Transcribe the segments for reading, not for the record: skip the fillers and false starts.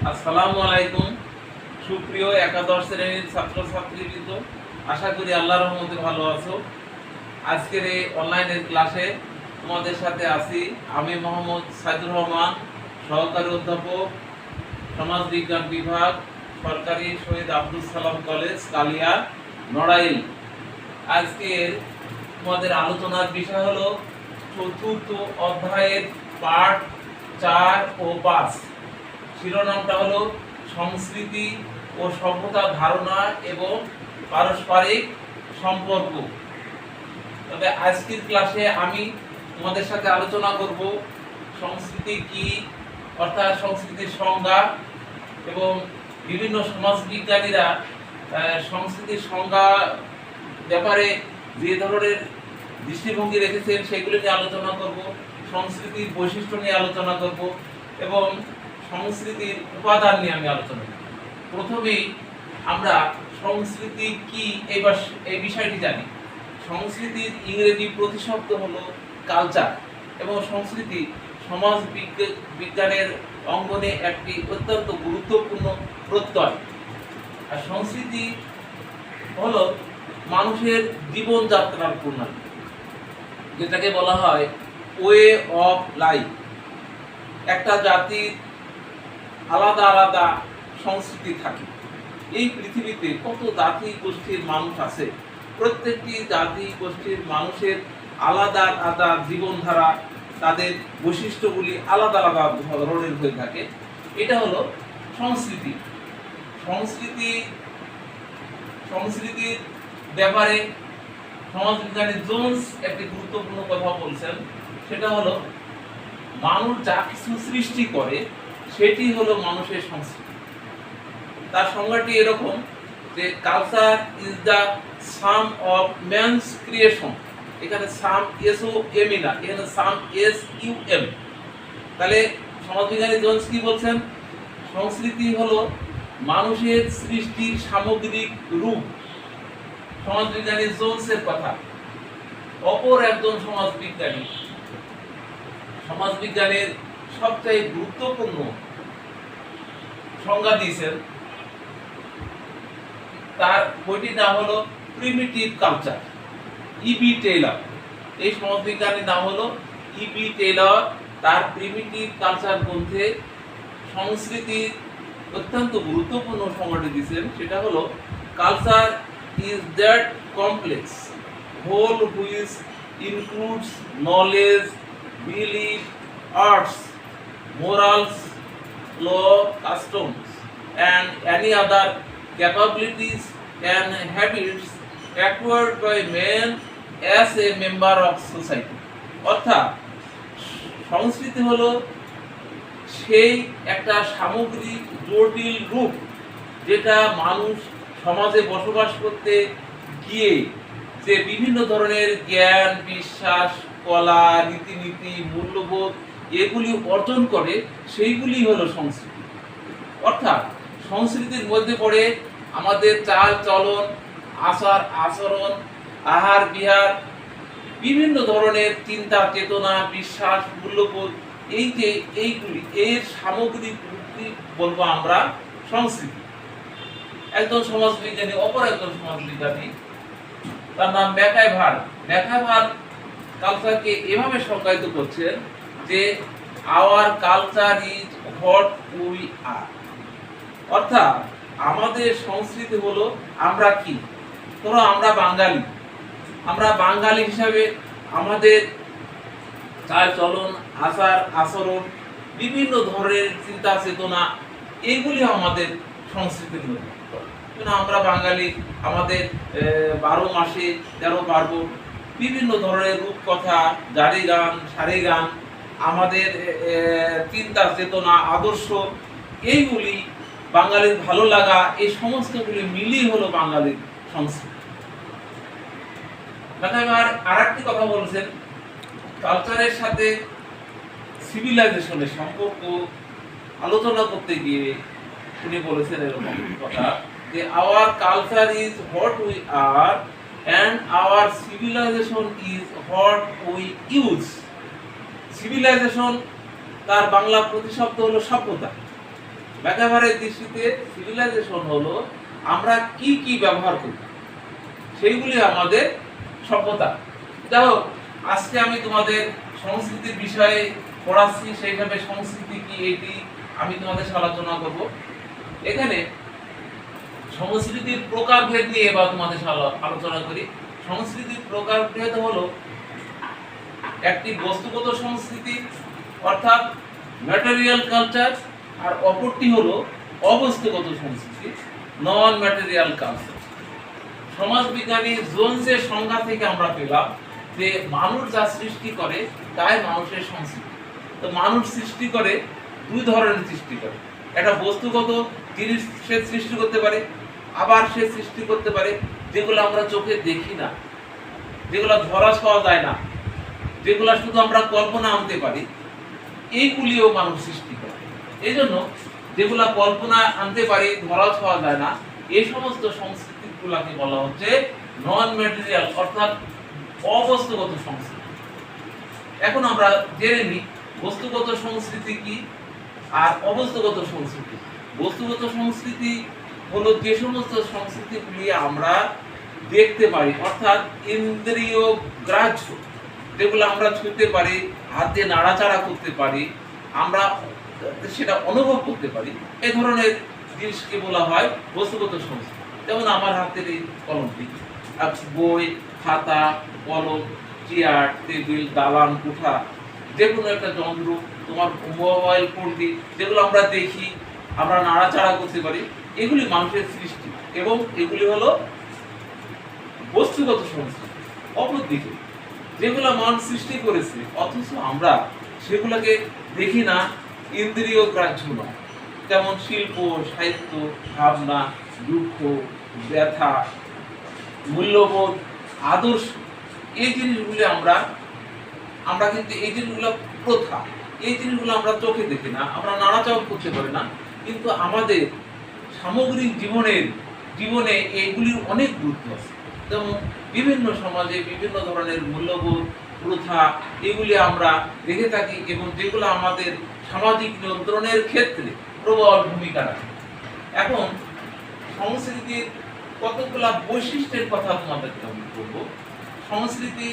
আসসালামু আলাইকুম সুপ্রিয় একাদশ শ্রেণীর ছাত্রছাত্রীবৃন্দ, আশা করি আল্লাহর রহমতে ভালো আছো। আজকের এই অনলাইনের ক্লাসে তোমাদের সাথে আছি আমি মোহাম্মদ সাইদুর রহমান, সহকারী অধ্যাপক, সমাজ বিজ্ঞান বিভাগ, সরকারি শহীদ আব্দুল সালাম কলেজ, কালিয়া, নড়াইল। আজকের তোমাদের আলোচনার বিষয় হলো চতুর্থ অধ্যায়ের পাঠ 4 ও 5। শিরোনামটা হলো সংস্কৃতি ও সভ্যতা ধারণা এবং পারস্পরিক সম্পর্ক। তবে আজকের ক্লাসে আমি তোমাদের সাথে আলোচনা করব সংস্কৃতি কি, অর্থাৎ সংস্কৃতির সংজ্ঞা, এবং বিভিন্ন সমাজবিজ্ঞানীরা সংস্কৃতির সংজ্ঞা ব্যাপারে যে ধরনের দৃষ্টিভঙ্গি রেখেছেন সেগুলি নিয়ে আলোচনা করব, সংস্কৃতির বৈশিষ্ট্য নিয়ে আলোচনা করব এবং সংস্কৃতির উপাদান নিয়ে আমি আলোচনা করব। প্রথমেই আমরা সংস্কৃতি কি এই বিষয়টি জানি। সংস্কৃতির ইংরেজি প্রতিশব্দ হলো কালচার, এবং সংস্কৃতি সমাজ বিজ্ঞানের অঙ্গনে একটি অত্যন্ত গুরুত্বপূর্ণ প্রত্যয়। আর সংস্কৃতি হলো মানুষের জীবনযাত্রার প্রণালী, যেটাকে বলা হয় ওয়ে অফ লাইফ। একটা জাতির আলাদা আলাদা সংস্কৃতি থাকে। এই পৃথিবীতে কত জাতি গোষ্ঠীর মানুষ আছে, প্রত্যেকটি জাতি গোষ্ঠীর মানুষের আলাদা আলাদা জীবনধারা, তাদের বৈশিষ্ট্যগুলি আলাদা আলাদা ধরনের হয়ে থাকে। এটা হলো সংস্কৃতি। সংস্কৃতির ব্যাপারে সমাজবিজ্ঞানী জোন্স একটি গুরুত্বপূর্ণ কথা বলছেন, সেটা হলো মানুষ যা কিছু সৃষ্টি করে সেটি হলো মানুষের সংস্কৃতি। তার সংজ্ঞাটি এরকম যে culture is the some of man's creation. এখানে সাম এস ও এম না, এখানে সাম এস ইউ এম। তাহলে সমাজবিজ্ঞানী জোন্স কি বলছেন? সংস্কৃতি হলো মানুষের সৃষ্টির সামগ্রিক রূপ। সমাজবিজ্ঞানী জোন্সের কথা। অপর একজন সমাজবিজ্ঞানের সবচেয়ে গুরুত্বপূর্ণ সংজ্ঞা দিয়েছেন, তার বইটির নাম হলো প্রিমিটিভ কালচার, ইবি টেইলর। এই সমাজবিজ্ঞানীর নাম হলো ইবি টেইলর। তার প্রিমিটিভ কালচার গ্রন্থে সংস্কৃতির অত্যন্ত গুরুত্বপূর্ণ সংজ্ঞাটি দিয়েছেন, সেটা হলো culture is that complex whole which includes knowledge, belief, arts, morals, law, customs, and any other capabilities and habits acquired by man as a member of society. অর্থাৎ সংস্কৃতি হলো সেই একটা সামগ্রিক জটিল রূপ, যেটা মানুষ সমাজে বসবাস করতে গিয়ে যে বিভিন্ন ধরনের জ্ঞান, বিশ্বাস, কলা, রীতিনীতি, মূল্যবোধ এগুলি অর্জন করে, সেইগুলি হলো সংস্কৃতি। অর্থাৎ সংস্কৃতির মধ্যে পড়ে আমাদের চাল চলন, আচার আচরণ, আহার বিহার, বিভিন্ন ধরনের চিন্তা চেতনা, বিশ্বাস, মূল্যবোধ, এইগুলি এর সামগ্রিক রূপটি বলবো আমরা সংস্কৃতি। একজন সমাজবিজ্ঞানী, অপর একজন সমাজবিজ্ঞানী, তার নাম ম্যাকাইভার কালচারকে এভাবে সংজ্ঞায়িত করছেন যে hour culture is what we are. অর্থাৎ আমাদের সংস্কৃতি হলো আমরা কি। ধরো আমরা বাঙালি হিসাবে আমাদের চাল চলন, আচার আচরণ, বিভিন্ন ধরনের চিন্তা চেতনা, এইগুলি আমাদের সংস্কৃতির মধ্যে। আমরা বাঙালি, আমাদের 12 মাসে 13 পার্বণ, বিভিন্ন ধরনের রূপকথা, জারি গান, সারি গান, আমাদের চিন্তা চেতনা, আদর্শ, এইগুলি বাঙালির ভালো লাগা, এই সমস্তগুলি মিলিয়ে হলো বাঙালির সংস্কৃতি। আরেকটি কথা বলছেন, কালচারের সাথে সিভিলাইজেশনের সম্পর্ক আলোচনা করতে গিয়ে উনি বলেছেন এরকম কথা যে hour culture is what we are and our civilization is what we use. civilization তার বাংলা প্রতিশব্দ হলো সভ্যতা। ম্যাকাভারের দৃষ্টিতে সিভিলাইজেশন হলো আমরা কি কি ব্যবহার করি, সেইগুলি আমাদের সভ্যতা। যাই হোক, আজকে আমি তোমাদের সংস্কৃতির বিষয়ে পড়াচ্ছি, সেইভাবে সংস্কৃতি কি এটি আমি তোমাদের সাথে আলোচনা করব। এখানে সংস্কৃতির প্রকারভেদ নিয়ে এবার তোমাদের সাথে আলোচনা করি। সংস্কৃতির প্রকারভেদ হলো একটি বস্তুগত সংস্কৃতি অর্থাৎ ম্যাটেরিয়াল কালচার, আর অপরটি হলো অবস্তুগত সংস্কৃতি নন ম্যাটেরিয়াল কালচার। সমাজবিজ্ঞানী জোনসের সংজ্ঞা থেকে আমরা পেলাম যে মানুষ যা সৃষ্টি করে তাই মানুষের সংস্কৃতি। তো মানুষ সৃষ্টি করে দুই ধরনের সৃষ্টি করে, একটা বস্তুগত জিনিস সে সৃষ্টি করতে পারে, আবার সে সৃষ্টি করতে পারে যেগুলো আমরা চোখে দেখি না, যেগুলো ধরা ছোঁয়া যায় না, যেগুলো শুধু আমরা কল্পনা আনতে পারি, এইগুলিও মানুষ সৃষ্টি করে। এই জন্য যেগুলা কল্পনা আনতে পারি, ধরা ছোঁয়া যায় না, এই সমস্ত সংস্কৃতিগুলোকে বলা হচ্ছে নন ম্যাটেরিয়াল অর্থাৎ অবস্তুগত সংস্কৃতি। এখন আমরা জেনে নিই বস্তুগত সংস্কৃতি কি আর অবস্তুগত সংস্কৃতি। বস্তুগত সংস্কৃতি হলো যে সমস্ত সংস্কৃতিগুলি আমরা দেখতে পারি অর্থাৎ ইন্দ্রিয় গ্রাহ্য, যেগুলো আমরা ছুঁতে পারি, হাত দিয়ে নাড়াচাড়া করতে পারি, আমরা সেটা অনুভব করতে পারি, এই ধরনের জিনিসকে বলা হয় বস্তুগত সংস্কৃতি। যেমন আমার হাতের এই কলমটি, বই, খাতা, কলম, চেয়ার, টেবিল, দালান, কোঠা, যে কোনো একটা যন্ত্র, তোমার মোবাইল ফোনটি, যেগুলো আমরা দেখি, আমরা নাড়াচাড়া করতে পারি, এগুলি মানুষের সৃষ্টি এবং এগুলি হলো বস্তুগত সংস্কৃতি। অপরদিকে যেগুলো মানুষ সৃষ্টি করেছে অথচ আমরা সেগুলোকে দেখি না, ইন্দ্রিয় গ্রাহ্য নয়, যেমন শিল্প, সাহিত্য, ভাবনা, দুঃখ, ব্যথা, মূল্যবোধ, আদর্শ, এই জিনিসগুলি আমরা কিন্তু এই জিনিসগুলো প্রথা, এই জিনিসগুলো আমরা চোখে দেখি না, আমরা নাড়াচাড়া করতে পারি না, কিন্তু আমাদের সামগ্রিক জীবনে এইগুলির অনেক গুরুত্ব আছে। যেমন বিভিন্ন সমাজে বিভিন্ন ধরনের মূল্যবোধ, প্রথা, এগুলি আমরা দেখে থাকি এবং যেগুলো আমাদের সামাজিক নিয়ন্ত্রণের ক্ষেত্রে প্রবল ভূমিকা রাখে। এখন সংস্কৃতির কতগুলা বৈশিষ্ট্যের কথা তোমাদেরকে আমি বলব। সংস্কৃতি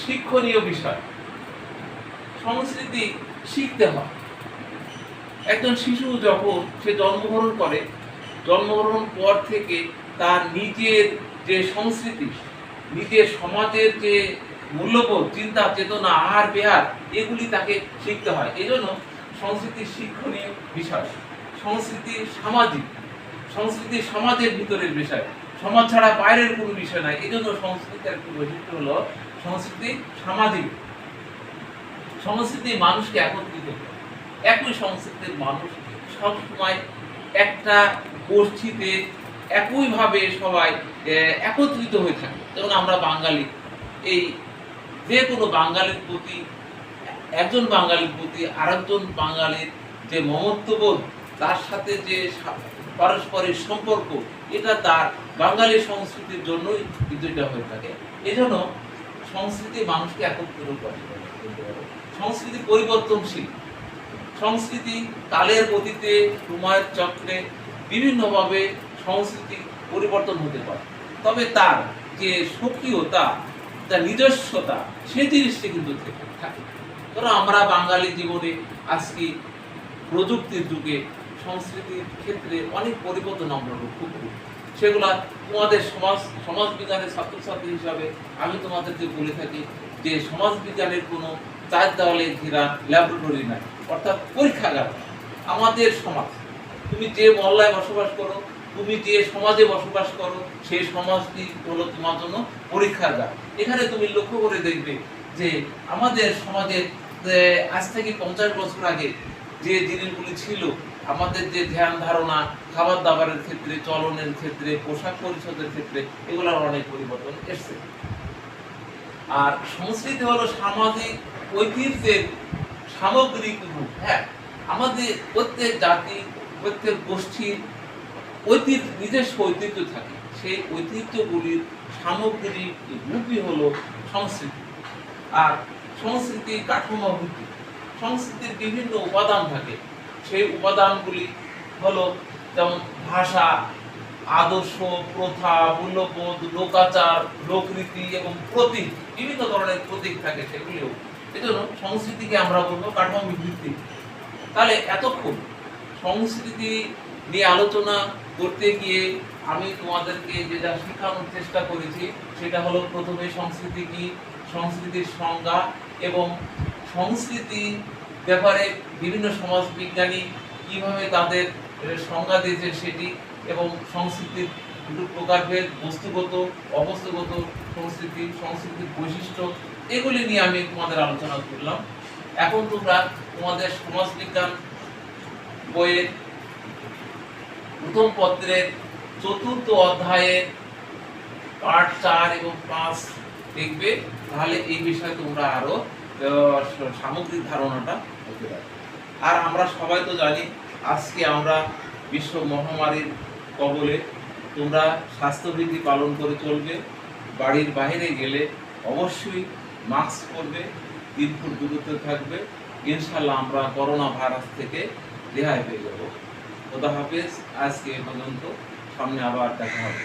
শিক্ষণীয় বিষয়, সংস্কৃতি শিখতে হয়। একজন শিশু যখন সে জন্মগ্রহণ করে, জন্মগ্রহণ পর থেকে তার নিজের যে সংস্কৃতি, নিজের সমাজের যে মূল্যবোধ, চিন্তা, চেতনা, আহার বিহার, এগুলি তাকে শিখতে হয়। এই জন্য সংস্কৃতি শিক্ষণীয় বিষয়। সংস্কৃতি সামাজিক, সংস্কৃতি সমাজের ভিতরের বিষয়, সমাজ ছাড়া বাইরের কোনো বিষয় নাই। এই জন্য সংস্কৃতির একটি বৈশিষ্ট্য হলো সংস্কৃতি সামাজিক। সংস্কৃতি মানুষকে একত্রিত করে। একই সংস্কৃতির মানুষ সবসময় একটা গোষ্ঠীতে একইভাবে সবাই একত্রিত হয়ে থাকে। যেমন আমরা বাঙালি, এই যে কোনো বাঙালির প্রতি, একজন বাঙালির প্রতি আরেকজন বাঙালির যে মমত্ববোধ, তার সাথে যে পারস্পরিক সম্পর্ক, এটা তার বাঙালি সংস্কৃতির জন্যই কিন্তু এটা হয়ে থাকে। এই জন্য সংস্কৃতি মানুষকে একত্রিত করে। সংস্কৃতি পরিবর্তনশীল, সংস্কৃতি কালের গতিতে, সময়ের চক্রে বিভিন্নভাবে সংস্কৃতি পরিবর্তন হতে পারে, তবে তার যে স্বকীয়তা, তার নিজস্বতা, সেই জিনিসটি কিন্তু থাকে। ধরো আমরা বাঙালি জীবনে আজকে প্রযুক্তির যুগে সংস্কৃতির ক্ষেত্রে অনেক পরিবর্তন আমরা লক্ষ্য করি। সেগুলা তোমাদের সমাজবিজ্ঞানের ছাত্রছাত্রী হিসাবে আমি তোমাদেরকে বলে থাকি যে সমাজবিজ্ঞানের কোনো চার দেওয়ালে ঘেরা ল্যাবরেটরি নাই, অর্থাৎ পরীক্ষাগার। আমাদের সমাজ, তুমি যে মহল্লায় বসবাস করো, তুমি যে সমাজে বসবাস করো, সেই সমাজটি হলো তোমার জন্য পরীক্ষাগার। এখানে তুমি লক্ষ্য করে দেখবে যে আমাদের সমাজে আজ থেকে 50 বছর আগে যে জিনিসগুলি ছিল, আমাদের যে ধ্যান ধারণা, খাবার দাবারের ক্ষেত্রে, চলনের ক্ষেত্রে, পোশাক পরিচ্ছদের ক্ষেত্রে, এগুলোর অনেক পরিবর্তন এসছে। আর সংস্কৃতি হলো সামাজিক ঐতিহ্যের সামগ্রিক রূপ। হ্যাঁ, আমাদের প্রত্যেক জাতি, প্রত্যেক গোষ্ঠীর নিজস্ব ঐতিহ্য থাকে, সেই ঐতিহ্যগুলির সামগ্রিক রূপই হলো সংস্কৃতি। আর সংস্কৃতি কাঠামো ভিত্তিক, সংস্কৃতির বিভিন্ন উপাদান থাকে, সেই উপাদানগুলি হলো যেমন ভাষা, আদর্শ, প্রথা, মূল্যবোধ, লোকাচার, লোকরীতি এবং প্রতীক, বিভিন্ন ধরনের প্রতীক থাকে সেগুলিও। এজন্য সংস্কৃতিকে আমরা বলবো কাঠামো ভিত্তিক। তাহলে এতক্ষণ সংস্কৃতি নিয়ে আলোচনা করতে গিয়ে আমি তোমাদেরকে যেটা শেখানোর চেষ্টা করেছি সেটা হলো প্রথমে সংস্কৃতি কি, সংস্কৃতির সংজ্ঞা এবং সংস্কৃতি ব্যাপারে বিভিন্ন সমাজবিজ্ঞানী কিভাবে তাদের সংজ্ঞা দিয়েছে সেটি, এবং সংস্কৃতির দুটো প্রকারভেদ, বস্তুগত, অবস্তুগত সংস্কৃতি, সংস্কৃতির বৈশিষ্ট্য, এগুলি নিয়ে আমি তোমাদের আলোচনা করলাম। এখন তোমরা তোমাদের সমাজবিজ্ঞান বইয়ের প্রথম পত্রের 4th অধ্যায়ে পার্ট 4 এবং 5 দেখবে, তাহলে এই বিষয়ে তোমরা আরো সামগ্রিক ধারণাটা হতে পারে। আর আমরা সবাই তো জানি আজকে আমরা বিশ্ব মহামারীর কবলে। তোমরা স্বাস্থ্যবিধি পালন করে চলবে, বাড়ির বাইরে গেলে অবশ্যই মাস্ক পরবে, 3 ফুট দূরত্বে থাকবে। ইনশাল্লাহ আমরা করোনা ভাইরাস থেকে রেহাই পেয়ে যাব। খোদা হাফেজ, আজকে এ পর্যন্ত, সামনে আবার দেখা হবে।